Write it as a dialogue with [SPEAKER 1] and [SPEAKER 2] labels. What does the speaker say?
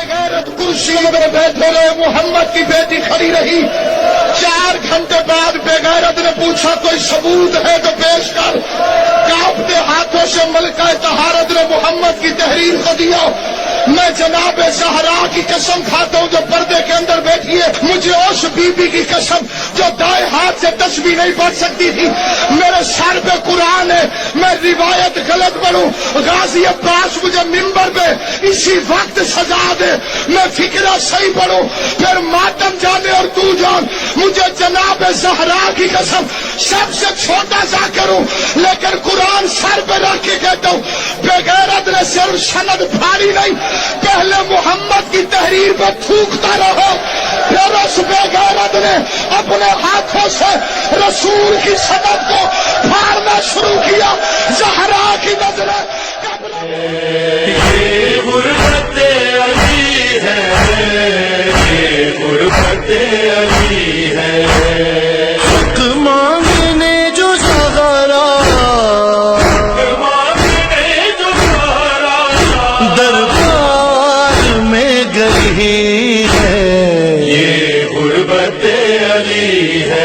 [SPEAKER 1] बेगैरत कुर्सी में बैठे रहे, मोहम्मद की बेटी खड़ी रही। 4 घंटे बाद बेगैरत ने पूछा कोई सबूत है तो पेश कर। कांपते हाथों से मलका तहारत ने मोहम्मद की तहरीर को दिया। मैं जनाब ज़हरा की कसम खाता हूँ जो पर्दे के अंदर बैठी है, मुझे उस बीबी की कसम जो दाएं हाथ से तस्बीह नहीं पढ़ सकती थी। मेरे सर पे कुरान है, मैं रिवायत गलत पढ़ूं, गाजी अब्बास मुझे मिंबर पे इसी वक्त सजा दे, मैं फिक्रा सही पढ़ूं, फिर मातम जाने और तू जान, मुझे जनाब ज़हरा की कसम सबसे छोटा सा करूं, लेकिन कुरान सर पे रख के कहता हूं बेगैरत ने सिर्फ सनद फाड़ी नहीं, पहले मोहम्मद की तहरीर पर थूकता रहो, फिर उस बेगैरत ने अपने हाथों से रसूल की सनद को फाड़ना शुरू किया। ज़हरा की नजरें
[SPEAKER 2] ये गुरबत अली है, ये गुरबत अली है।
[SPEAKER 3] हक मांगने जो ज़हरा,
[SPEAKER 2] मांगने जो ज़हरा
[SPEAKER 3] दरबार में गई है,
[SPEAKER 2] ये गुरबत अली है।